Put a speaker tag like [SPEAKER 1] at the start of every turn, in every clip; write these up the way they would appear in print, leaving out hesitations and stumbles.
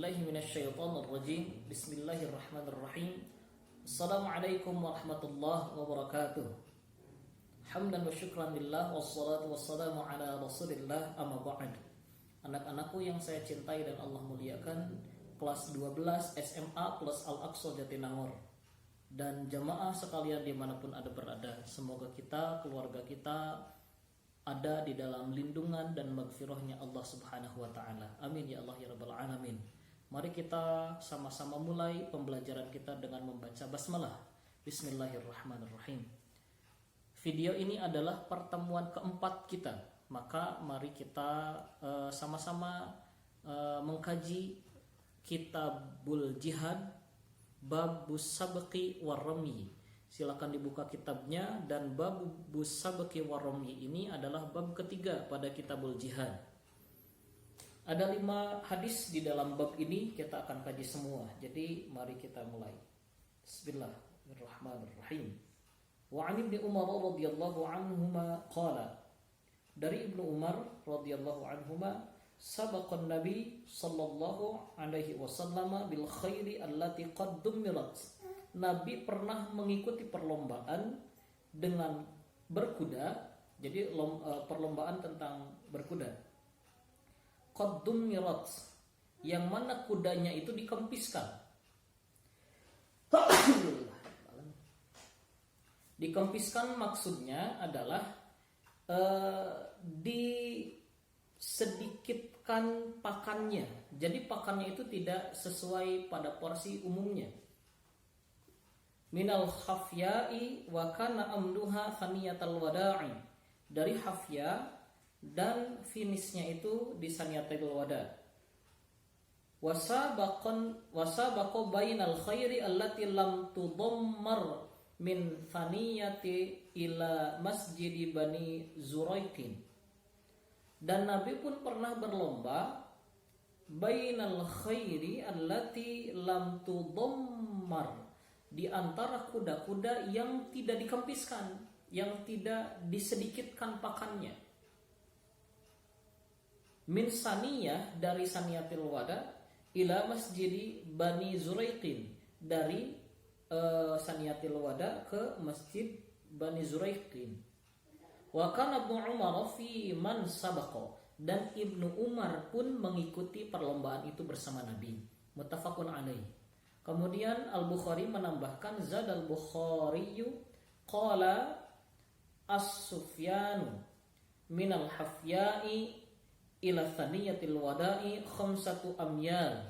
[SPEAKER 1] billahi minasyaitonir rajim. Bismillahirrahmanirrahim. Assalamualaikum warahmatullahi wabarakatuh. Hamdan wa syukran lillah wassalatu wassalamu ala Rasulillah amma ba'd. Anak-anakku yang saya cintai dan Allah muliakan, kelas 12 SMA plus Al-Aqsa Jatinangor dan jamaah sekalian dimanapun Anda berada, semoga kita, keluarga kita ada di dalam lindungan dan magfirahnya Allah Subhanahu wa taala. Amin ya Allah ya rabbal alamin. Mari kita sama-sama mulai pembelajaran kita dengan membaca basmalah. Bismillahirrahmanirrahim. Video ini adalah pertemuan keempat kita. Maka mari kita sama-sama mengkaji Kitabul Jihad Babus Sabqi Warami. Silakan dibuka kitabnya, dan bab busabqi warami ini adalah bab ketiga pada Kitabul Jihad. Ada 5 hadis di dalam bab ini, kita akan kaji semua. Jadi mari kita mulai. Bismillahirrahmanirrahim. Wa 'an Ibnu Umar radhiyallahu anhuma qala. Dari Ibnu Umar radhiyallahu anhuma, sabaqan Nabi sallallahu alaihi wasallam bil khairi allati qad dumirat. Nabi pernah mengikuti perlombaan dengan berkuda. Jadi perlombaan tentang berkuda. Qaddum mirat, yang mana kudanya itu dikempiskan. Dikempiskan maksudnya adalah disedikitkan pakannya. Jadi pakannya itu tidak sesuai pada porsi umumnya. Minal hafya'i wa kana amduha thaniyatal wada'i. Dari hafya dan finishnya itu di saniyatul wada'. Wasabaqo bainal khairi allati lam tudammar min thaniyati ila masjidi Bani Zuraiqin. Dan Nabi pun pernah berlomba bainal khairi allati lam tudammar, di antara kuda-kuda yang tidak dikempiskan, yang tidak disedikitkan pakannya. Min saniyah, dari saniyatil wada, ila masjidi Bani Zuraiqin, dari saniyatil wada ke masjid Bani Zuraiqin. Wa kana Ibnu Umar fi man sabaqa, dan Ibnu Umar pun mengikuti perlombaan itu bersama Nabi. Muttafaqun alaih. Kemudian Al-Bukhari menambahkan, Zad al-Bukhariyu qala as-Sufyanu minal hafya'i ila thaniyatil wada'i khamsatu amyal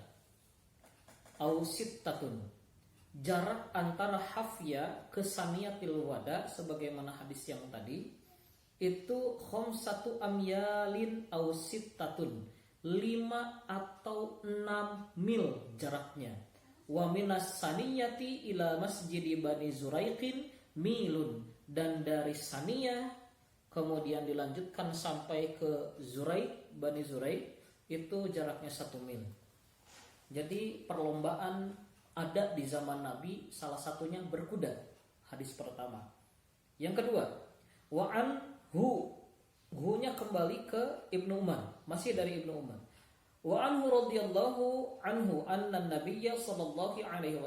[SPEAKER 1] au sittatun. Jarak antara hafya ke saniyatil wada, sebagaimana hadis yang tadi, itu khamsatu amyalin au sittatun, 5 atau 6 mil jaraknya. Wa minas saniyati ila masjidi Bani Zuraiqin milun, dan dari saniyah kemudian dilanjutkan sampai ke Zuraiq, Bani Zuraiq, itu jaraknya 1 mil. Jadi perlombaan ada di zaman Nabi, salah satunya berkuda. Hadis pertama. Yang kedua, wa hu-nya kembali ke Ibnu Umar, masih dari Ibnu Umar. Wa anhu radhiyallahu anhu anna nabiyya sallallahu alaihi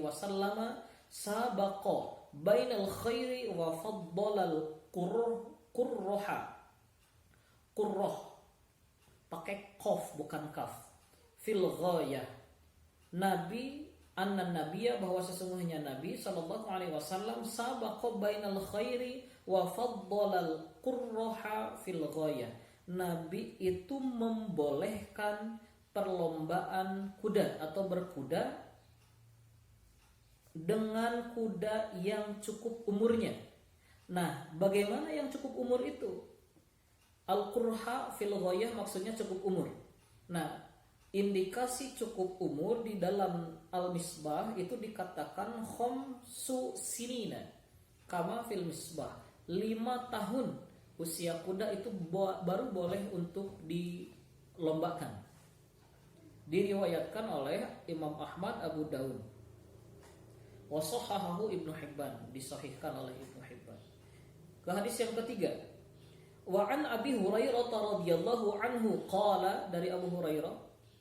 [SPEAKER 1] wasallam sabaqa bainal khairi wa faddalal qurrah pakai qaf bukan kaf, fil ghayah. Anna nabiyya, bahwa sesungguhnya Nabi sallallahu alaihi wasallam sabaqa bainal khairi wa faddalal qurrah fil ghayah. Nabi itu membolehkan perlombaan kuda atau berkuda dengan kuda yang cukup umurnya. Nah, bagaimana yang cukup umur itu? Al-Qurha fil ghayah maksudnya cukup umur. Nah, indikasi cukup umur di dalam Al-Misbah itu dikatakan khamsu sinina kama fil misbah, 5 tahun usia kuda itu baru boleh untuk dilombakan. Diriwayatkan oleh Imam Ahmad, Abu Daud. Wa shahahahu Ibnu Hibban, disahihkan oleh Ibnu Hibban. Ke hadis yang ketiga, Wa an Abi Hurairah radhiyallahu anhu qala, dari Abu Hurairah,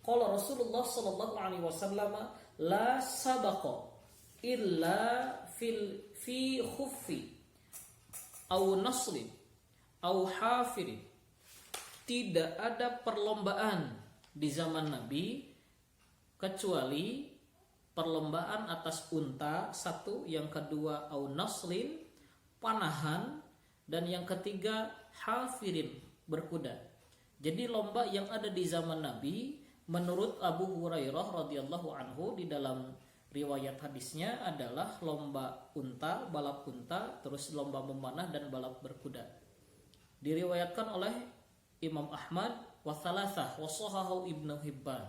[SPEAKER 1] Qala Rasulullah sallallahu alaihi wasallam la sabaqa illa fi khuffi au naslin au hafirin. Tidak ada perlombaan di zaman Nabi kecuali perlombaan atas unta satu, yang kedua au naslin panahan, dan yang ketiga hafirin berkuda. Jadi lomba yang ada di zaman Nabi menurut Abu Hurairah radhiyallahu anhu di dalam riwayat hadisnya adalah lomba unta, balap unta, terus lomba memanah dan balap berkuda. Diriwayatkan oleh Imam Ahmad wa thalathah wa sahahu Ibnu Hibban.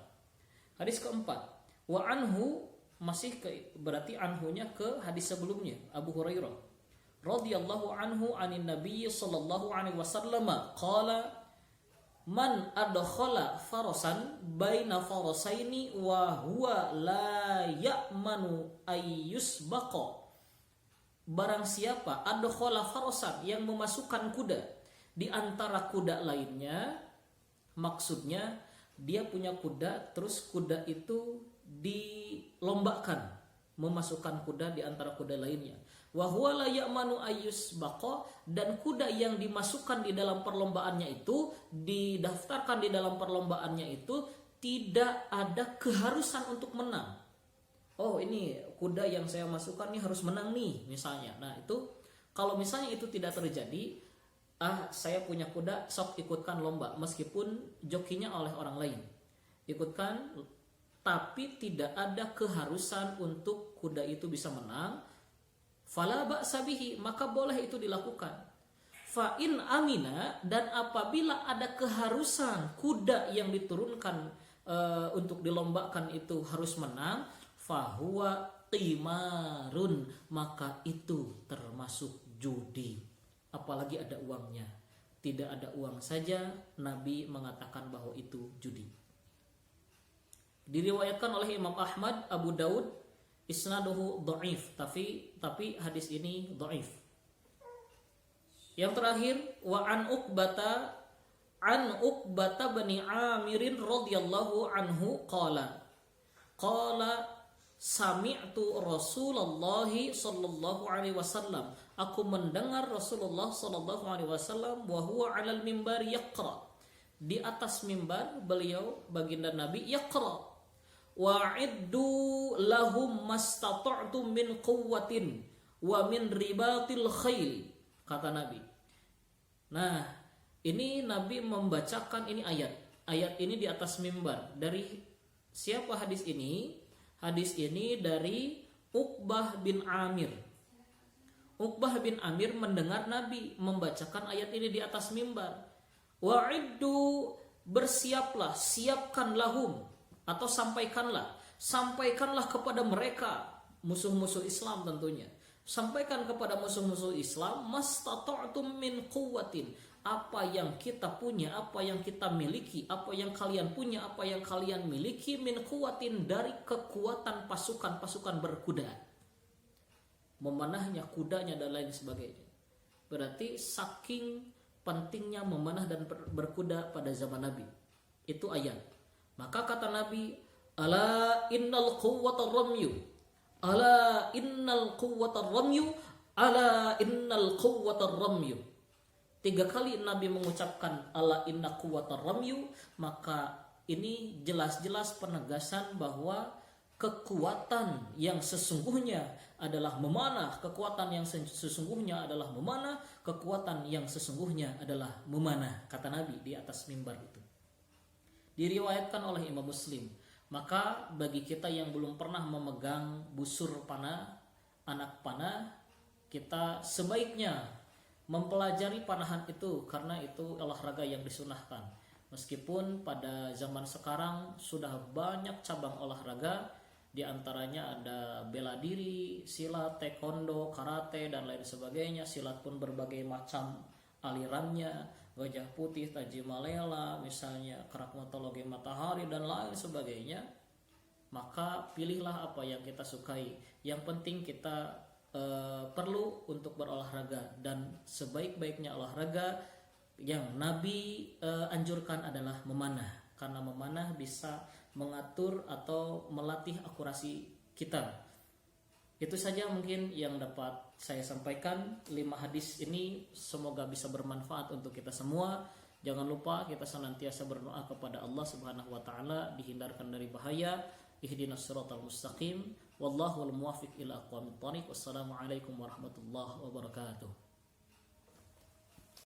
[SPEAKER 1] Hadis keempat, wa anhu, masih berarti anhunya ke hadis sebelumnya, Abu Hurairah radhiyallahu anhu anin Nabi sallallahu alaihi wasallam qala man adkhala farasan baina farasaini wa huwa la ya'manu ayyusbaqa. Barang siapa adkhala farasan, yang memasukkan kuda di antara kuda lainnya, maksudnya dia punya kuda terus kuda itu dilombakan, memasukkan kuda di antara kuda lainnya. Wa huwa la ya'manu ayyusbaqa, dan kuda yang dimasukkan di dalam perlombaannya itu, didaftarkan di dalam perlombaannya itu, tidak ada keharusan untuk menang. Oh, ini kuda yang saya masukkan nih harus menang nih misalnya. Nah, itu kalau misalnya itu tidak terjadi, saya punya kuda, sok ikutkan lomba meskipun jokinya oleh orang lain. Ikutkan, tapi tidak ada keharusan untuk kuda itu bisa menang. Fala ba'sa bihi, maka boleh itu dilakukan. Fa in amina, dan apabila ada keharusan kuda yang diturunkan untuk dilombakan itu harus menang, fahuwa qimarun, maka itu termasuk judi. Apalagi ada uangnya. Tidak ada uang saja Nabi mengatakan bahwa itu judi. Diriwayatkan oleh Imam Ahmad, Abu Daud, isnaduhu dhaif, tapi hadis ini dhaif. Yang terakhir, wa an Uqbata bani Amirin radhiyallahu anhu qala sami'tu Rasulullah sallallahu alaihi wasallam, aku mendengar Rasulullah sallallahu alaihi wasallam wa huwa 'alal mimbar yaqra, di atas mimbar beliau baginda Nabi yaqra, wa'iddu lahum mastata'tum min quwwatin wa min ribatil khail, kata Nabi. Nah, ini Nabi membacakan ini ayat ini di atas mimbar. Dari siapa hadis ini? Hadis ini dari Uqbah bin Amir. Uqbah bin Amir mendengar Nabi membacakan ayat ini di atas mimbar. Wa'iddu, bersiaplah, siapkan lahum, atau sampaikanlah kepada mereka, musuh-musuh Islam tentunya. Sampaikan kepada musuh-musuh Islam, mastata'tum min quwwatin, apa yang kita punya, apa yang kita miliki, apa yang kalian punya, apa yang kalian miliki, min quwwatin, dari kekuatan pasukan-pasukan berkuda, memanahnya, kudanya dan lain sebagainya. Berarti saking pentingnya memanah dan berkuda pada zaman Nabi. Itu ayat. Maka kata Nabi, ala innal quwwata ramyu, ala innal quwwata ramyu, ala innal quwwata ramyu. 3 kali Nabi mengucapkan ala inna quwwata ramyu, maka ini jelas-jelas penegasan bahwa kekuatan yang sesungguhnya adalah memanah, kekuatan yang sesungguhnya adalah memanah, kekuatan yang sesungguhnya adalah memanah, kata Nabi di atas mimbar itu. Diriwayatkan oleh Imam Muslim. Maka bagi kita yang belum pernah memegang busur panah, anak panah, kita sebaiknya mempelajari panahan itu, karena itu olahraga yang disunahkan. Meskipun pada zaman sekarang sudah banyak cabang olahraga, di antaranya ada bela diri, silat, taekwondo, karate dan lain sebagainya. Silat pun berbagai macam alirannya, gajah putih, tajimalela, misalnya kerakmatologi matahari dan lain sebagainya. Maka pilihlah apa yang kita sukai. Yang penting kita perlu untuk berolahraga, dan sebaik-baiknya olahraga yang Nabi anjurkan adalah memanah, karena memanah bisa mengatur atau melatih akurasi kita. Itu saja mungkin yang dapat saya sampaikan. 5 hadis ini semoga bisa bermanfaat untuk kita semua. Jangan lupa kita senantiasa berdoa kepada Allah Subhanahu wa taala dihindarkan dari bahaya. Ihdinas siratal mustaqim. Wallahu wal muwaffiq ila aqwamit thoriq. Wassalamualaikum warahmatullahi wabarakatuh.